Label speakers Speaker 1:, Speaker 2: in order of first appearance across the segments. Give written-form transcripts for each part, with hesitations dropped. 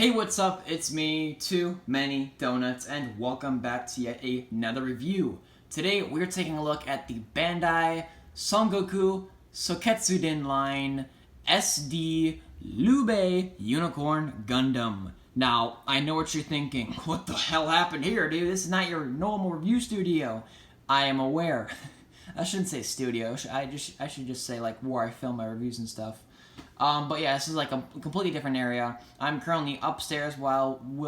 Speaker 1: Hey, what's up? It's me, Too Many Donuts, and welcome back to yet another review. Today, we're taking a look at the Bandai Sangoku Soketsuden line SD Lube Unicorn Gundam. Now, I know what you're thinking. What the hell happened here, dude? This is not your normal review studio. I am aware. I shouldn't say studio. I should just say like where I film my reviews and stuff. But yeah, this is like a completely different area. I'm currently upstairs where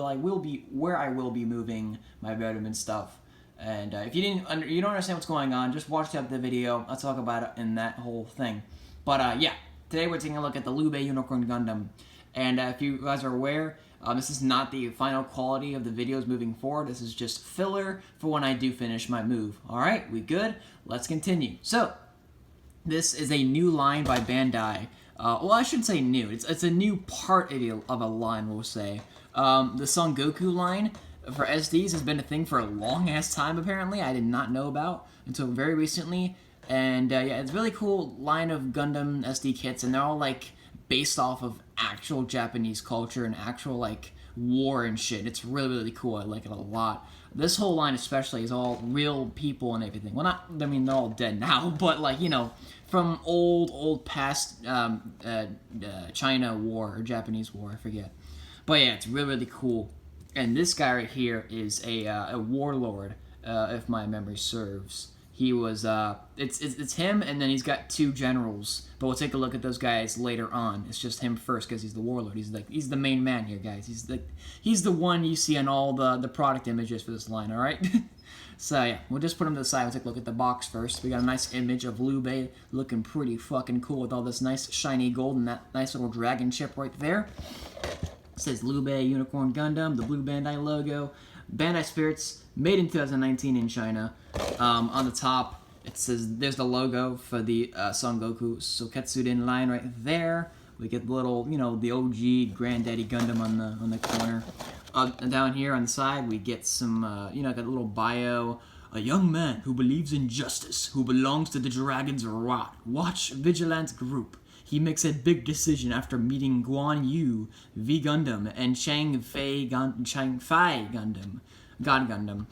Speaker 1: I will be moving my bedroom and stuff. And if you don't understand what's going on, just watch the video. I'll talk about it in that whole thing. But yeah, today we're taking a look at the Lube Unicorn Gundam. And if you guys are aware, this is not the final quality of the videos moving forward. This is just filler for when I do finish my move. Alright, we good? Let's continue. So, this is a new line by Bandai. Well, I shouldn't say new. It's a new part of a line, we'll say. The Sangoku line for SDs has been a thing for a long-ass time, apparently. I did not know about until very recently. And, yeah, it's a really cool line of Gundam SD kits, and they're all, like, based off of actual Japanese culture and actual, like, war and shit. It's really, really cool. I like it a lot. This whole line especially is all real people and everything. Well, they're all dead now, but, like, you know, from old past China war, or Japanese war, I forget. But yeah, it's really, really cool. And this guy right here is a warlord, if my memory serves. He was, it's him, and then he's got two generals. But we'll take a look at those guys later on. It's just him first, because he's the warlord. He's the main man here, guys. He's the one you see on all the product images for this line, alright? So yeah, we'll just put him to the side. We'll take a look at the box first. We got a nice image of Lube looking pretty fucking cool with all this nice shiny gold and that nice little dragon chip right there. It says Lube Unicorn Gundam, the blue Bandai logo. Bandai Spirits, made in 2019 in China. On the top, it says there's the logo for the Sangoku Soketsuden line right there. We get the little, you know, the OG Granddaddy Gundam on the corner. Down here on the side, we get some, you know, got a little bio. A young man who believes in justice, who belongs to the Dragon's Watch Vigilance Group. He makes a big decision after meeting Guan Yu, V Gundam, and Chang Fei Gundam. God Gundam.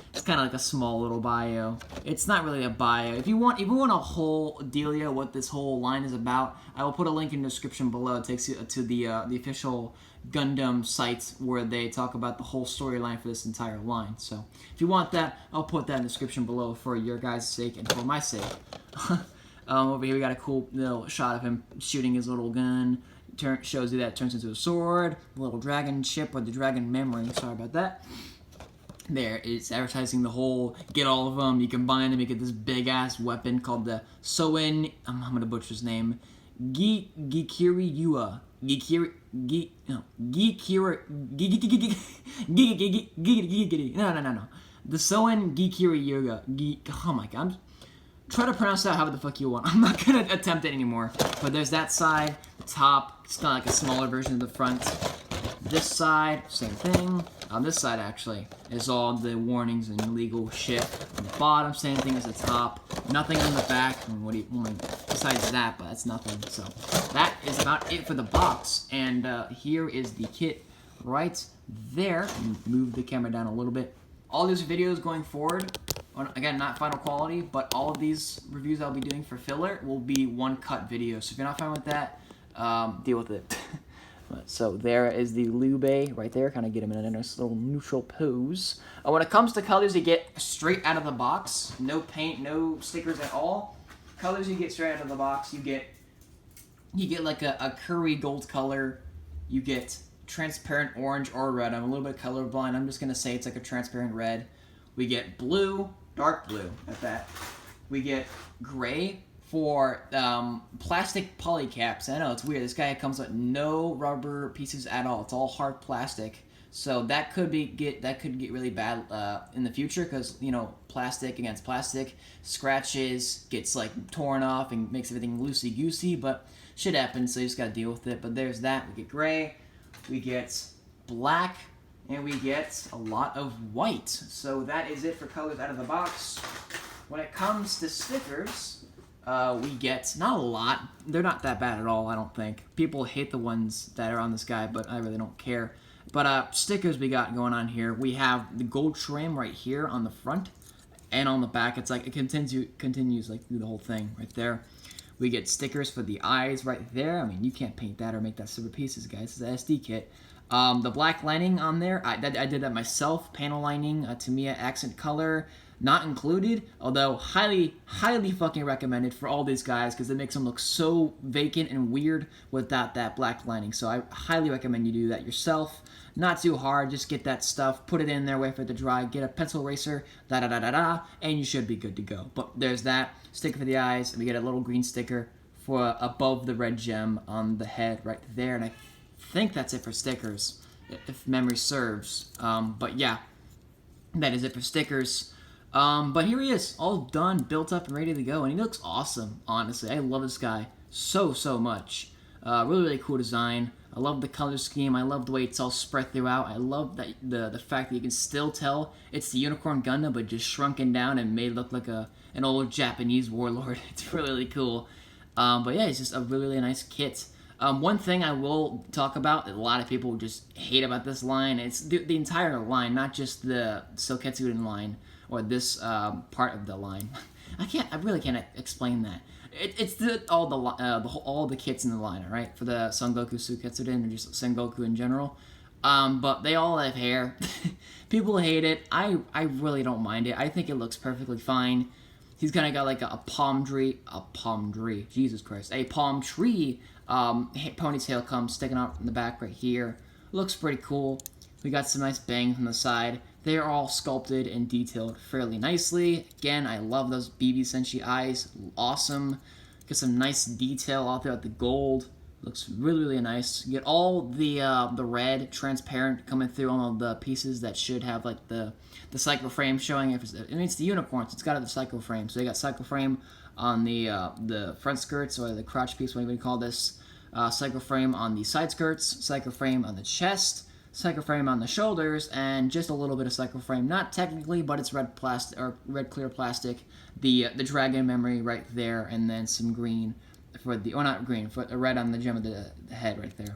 Speaker 1: It's kind of like a small little bio. It's not really a bio. If you want a whole dealio what this whole line is about, I will put a link in the description below. It takes you to the official Gundam sites where they talk about the whole storyline for this entire line. So if you want that, I'll put that in the description below for your guys' sake and for my sake. Over here we got a cool little shot of him shooting his little gun. Shows you that it turns into a sword. A little dragon chip with the dragon memory. Sorry about that. There, it's advertising the whole, get all of them, you combine them, you get this big-ass weapon called the Soen, I'm gonna butcher his name, Gikiryua. No. The Soen Gikiryuga. Oh my god, try to pronounce that however the fuck you want. I'm not gonna attempt it anymore. But there's that side, the top, it's kind of like a smaller version of the front. This side, same thing. On this side, actually, is all the warnings and legal shit. On the bottom, same thing as the top. Nothing on the back. I mean, what do you want besides that? But that's nothing. So that is about it for the box. And here is the kit right there. Move the camera down a little bit. All these videos going forward, again, not final quality, but all of these reviews I'll be doing for filler will be one-cut videos. So if you're not fine with that, deal with it. So there is the Lube right there. Kind of get him in a nice little neutral pose. When it comes to colors, you get straight out of the box. No paint, no stickers at all. Colors you get straight out of the box. You get like a curry gold color. You get transparent orange or red. I'm a little bit colorblind. I'm just going to say it's like a transparent red. We get blue, dark blue at that. We get gray for plastic polycaps. I know, it's weird. This guy comes with no rubber pieces at all. It's all hard plastic. So that could get really bad in the future because, you know, plastic against plastic. Scratches, gets like torn off and makes everything loosey-goosey, but shit happens, so you just gotta deal with it. But there's that. We get gray, we get black, and we get a lot of white. So that is it for colors out of the box. When it comes to stickers, we get not a lot. They're not that bad at all, I don't think. People hate the ones that are on this guy, but I really don't care. But stickers we got going on here. We have the gold trim right here on the front and on the back. It's like it continues like through the whole thing right there. We get stickers for the eyes right there. I mean, you can't paint that or make that silver pieces, guys. It's an SD kit. The black lining on there, I did that myself. Panel lining, Tamiya accent color, not included. Although highly fucking recommended for all these guys because it makes them look so vacant and weird without that black lining. So I highly recommend you do that yourself. Not too hard. Just get that stuff, put it in there, wait for it to dry, get a pencil eraser, and you should be good to go. But there's that sticker for the eyes, and we get a little green sticker for above the red gem on the head right there. And I think that's it for stickers, if memory serves. But yeah, that is it for stickers. But here he is, all done, built up, and ready to go. And he looks awesome, honestly. I love this guy so much. Really cool design. I love the color scheme. I love the way it's all spread throughout. I love that the fact that you can still tell it's the Unicorn Gundam, but just shrunken down and made look like an old Japanese warlord. It's really cool. But yeah, it's just a really nice kit. One thing I will talk about that a lot of people just hate about this line, it's the entire line, not just the Soketsuden line or this part of the line. I really can't explain that. It's all the kits in the line, right? For the Sangoku Soketsuden or just Sangoku in general. But they all have hair. People hate it. I really don't mind it. I think it looks perfectly fine. He's kind of got like a palm tree, Jesus Christ, a palm tree ponytail comes sticking out in the back right here. Looks pretty cool. We got some nice bangs on the side. They are all sculpted and detailed fairly nicely. Again, I love those BB Senshi eyes. Awesome. Get some nice detail out there with the gold. Looks really nice. You get all the red transparent coming through on all the pieces that should have like the cycle frame showing. It's the unicorns. It's got the cycle frame. So they got cycle frame on the front skirts or the crotch piece, whatever you call this. Cycle frame on the side skirts. Cycle frame on the chest. Cycle frame on the shoulders, and just a little bit of cycle frame. Not technically, but it's red plastic or red clear plastic. The dragon memory right there, and then some green for the, or not green, for the red on the gem of the head right there.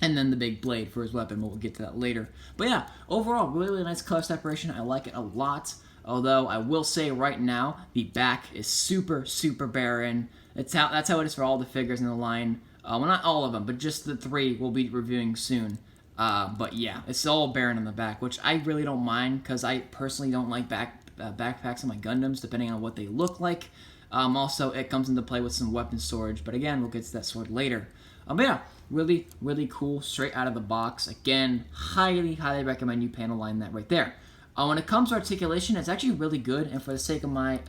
Speaker 1: And then the big blade for his weapon. We'll get to that later. But yeah, overall, really nice color separation. I like it a lot. Although I will say right now, the back is super barren. That's how it is for all the figures in the line. Well, not all of them, but just the 3 we'll be reviewing soon. But yeah, it's all barren on the back, which I really don't mind because I personally don't like backpacks on my Gundams, depending on what they look like. Also, it comes into play with some weapon storage, but again, we'll get to that sword later. But yeah, really cool, straight out of the box. Again, highly recommend you panel line that right there. When it comes to articulation, it's actually really good, and for the sake of my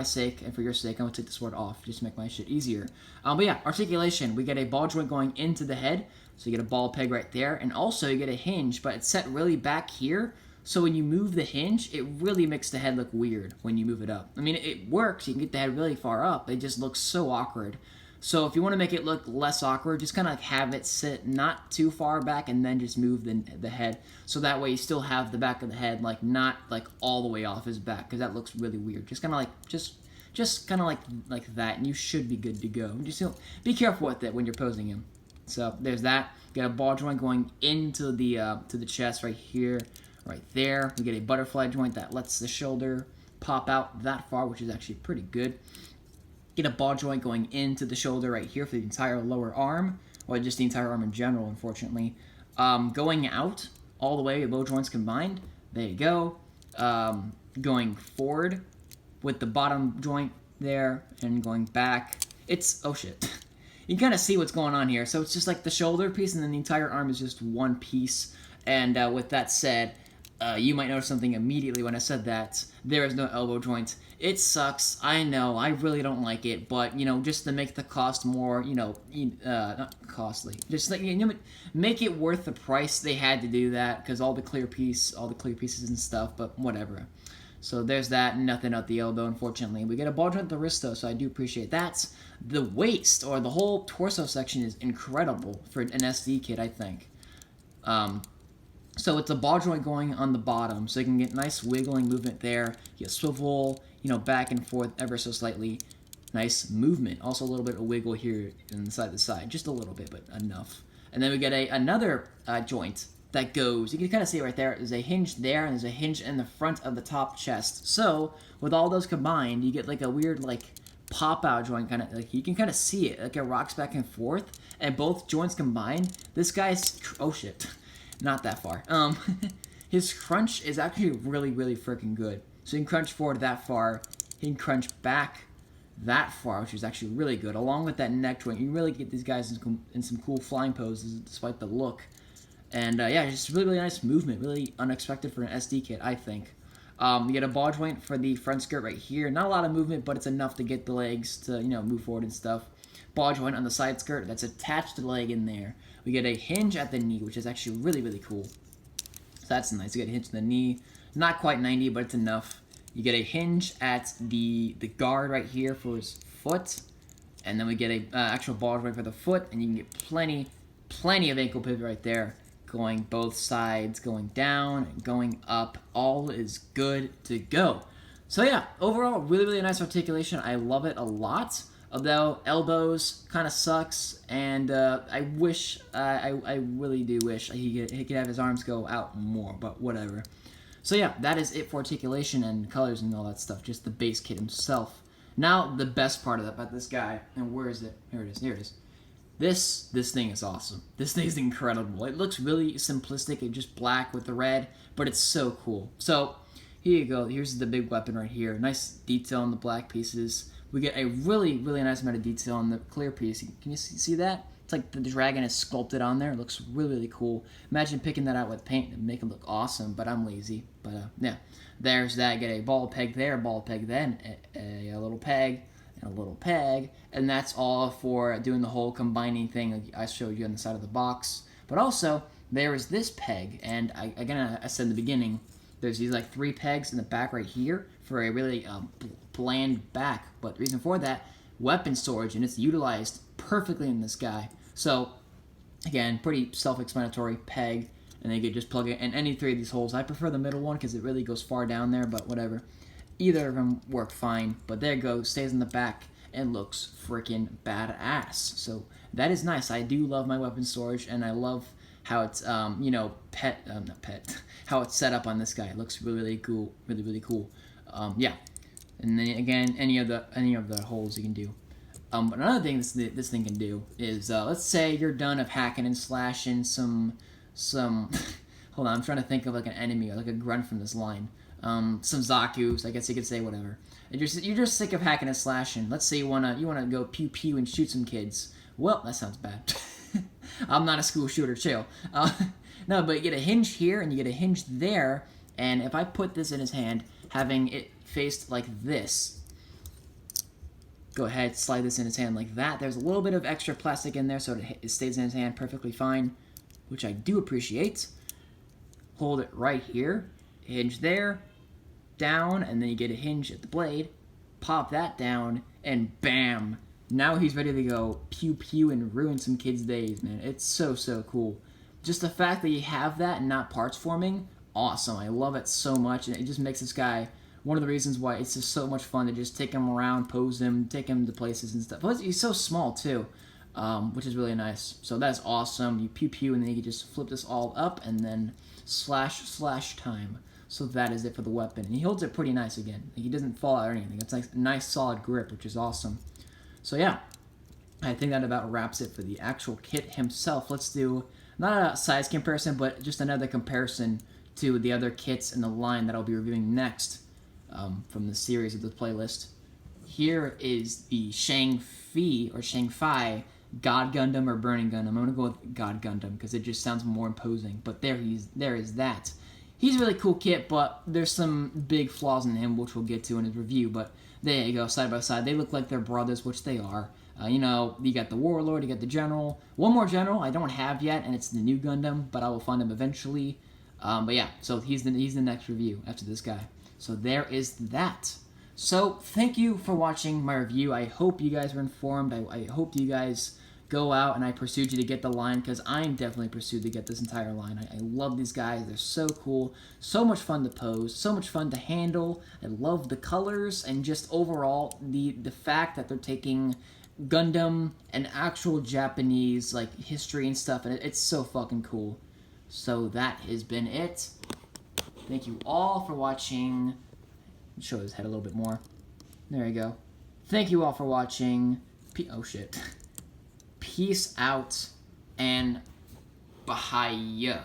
Speaker 1: sake and for your sake, I'm gonna take the sword off just to make my shit easier. But yeah, articulation. We get a ball joint going into the head. So you get a ball peg right there, and also you get a hinge, but it's set really back here, so when you move the hinge, it really makes the head look weird when you move it up. I mean, it works, you can get the head really far up, it just looks so awkward. So if you want to make it look less awkward, just kind of have it sit not too far back and then just move the head, so that way you still have the back of the head like not like all the way off his back, because that looks really weird. Just kind of like, just kind of like that, and you should be good to go. Just be careful with it when you're posing him. So there's that. Get a ball joint going into the chest right here, right there. We get a butterfly joint that lets the shoulder pop out that far, which is actually pretty good. Get a ball joint going into the shoulder right here for the entire lower arm, or just the entire arm in general, unfortunately. Going out all the way, both joints combined. There you go. Going forward with the bottom joint there, and going back. It's, oh shit. You can kind of see what's going on here. So it's just like the shoulder piece, and then the entire arm is just one piece. And with that said, you might notice something immediately when I said that. There is no elbow joint. It sucks. I know. I really don't like it. But, you know, just to make the cost more, you know, not costly. Just like, you know, make it worth the price they had to do that. Because all the clear pieces and stuff. But whatever. So there's that. Nothing at the elbow, unfortunately. We get a ball joint at the wrist, though, so I do appreciate that. The waist, or the whole torso section, is incredible for an SD kit, I think. So it's a ball joint going on the bottom, so you can get nice wiggling movement there. You swivel, you know, back and forth ever so slightly. Nice movement. Also a little bit of wiggle here inside the side. Just a little bit, but enough. And then we get another joint that goes, you can kind of see right there, there's a hinge there, and there's a hinge in the front of the top chest. So, with all those combined, you get like a weird, like, pop-out joint, kind of, like, you can kind of see it, like it rocks back and forth, and both joints combined, this guy's, oh shit, not that far. His crunch is actually really, really freaking good. So you can crunch forward that far, you can crunch back that far, which is actually really good. Along with that neck joint, you really get these guys in some cool flying poses, despite the look. And yeah, just really, really nice movement. Really unexpected for an SD kit, I think. You get a ball joint for the front skirt right here. Not a lot of movement, but it's enough to get the legs to, you know, move forward and stuff. Ball joint on the side skirt that's attached to the leg in there. We get a hinge at the knee, which is actually really, really cool. So that's nice. You get a hinge at the knee. Not quite 90, but it's enough. You get a hinge at the guard right here for his foot. And then we get a actual ball joint for the foot. And you can get plenty of ankle pivot right there. Going both sides, going down, and going up. All is good to go. So yeah, overall, really, really nice articulation. I love it a lot. Although elbows kind of sucks, and I wish, I really do wish he could have his arms go out more, but whatever. So yeah, that is it for articulation and colors and all that stuff. Just the base kit himself. Now the best part about this guy, and where is it? Here it is. Here it is. This thing is awesome. This thing is incredible. It looks really simplistic and just black with the red, but it's so cool. So here you go. Here's the big weapon right here. Nice detail on the black pieces. We get a really, really nice amount of detail on the clear piece. Can you see that? It's like the dragon is sculpted on there. It looks really, really cool. Imagine picking that out with paint and make it look awesome, but I'm lazy. But yeah, there's that. Get a ball peg there, ball peg then, a little peg, and a little peg, and that's all for doing the whole combining thing like I showed you on the side of the box. But also, there is this peg, and I said in the beginning, there's these like 3 pegs in the back right here for a really bland back. But the reason for that, weapon storage, and it's utilized perfectly in this guy. So, again, pretty self-explanatory peg, and then you could just plug it in any 3 of these holes. I prefer the middle one because it really goes far down there, but whatever. Either of them work fine, but there it goes, stays in the back, and looks freaking badass. So that is nice. I do love my weapon storage, and I love how it's, you know, how it's set up on this guy. It looks really, really cool, really, really cool. Yeah, and then again, any of the holes you can do. But another thing this thing can do is, let's say you're done of hacking and slashing some. Hold on, I'm trying to think of like an enemy or like a grunt from this line. Some Zaku's, I guess you could say, whatever. You're just sick of hacking and slashing. Let's say you wanna go pew pew and shoot some kids. Well, that sounds bad. I'm not a school shooter, chill. No, but you get a hinge here and you get a hinge there, and if I put this in his hand, having it faced like this, go ahead, slide this in his hand like that. There's a little bit of extra plastic in there, so it stays in his hand perfectly fine, which I do appreciate. Hold it right here, hinge there, down, and then you get a hinge at the blade, pop that down, and bam! Now he's ready to go pew pew and ruin some kids' days, man. It's so, so cool. Just the fact that you have that and not parts forming, awesome. I love it so much, and it just makes this guy one of the reasons why it's just so much fun to just take him around, pose him, take him to places and stuff. Plus, he's so small, too, which is really nice. So that's awesome. You pew pew, and then you can just flip this all up, and then slash time. So that is it for the weapon. And he holds it pretty nice again. He doesn't fall out or anything. It's like a nice solid grip, which is awesome. So yeah, I think that about wraps it for the actual kit himself. Let's do, not a size comparison, but just another comparison to the other kits in the line that I'll be reviewing next from the series of the playlist. Here is the Shang-Fi God Gundam or Burning Gundam. I'm going to go with God Gundam because it just sounds more imposing. But there is that. He's a really cool kit, but there's some big flaws in him, which we'll get to in his review. But there you go, side by side. They look like they're brothers, which they are. You know, you got the Warlord, you got the General. One more General I don't have yet, and it's the new Gundam, but I will find him eventually. But yeah, so he's the next review after this guy. So there is that. So thank you for watching my review. I hope you guys were informed. I hope you guys go out and I pursued you to get the line, because I'm definitely pursued to get this entire line. I love these guys. They're so cool. So much fun to pose. So much fun to handle. I love the colors, and just overall, the fact that they're taking Gundam and actual Japanese, like, history and stuff, and it's so fucking cool. So that has been it. Thank you all for watching. Show his head a little bit more. There you go. Thank you all for watching. Oh shit. Peace out and Bahia.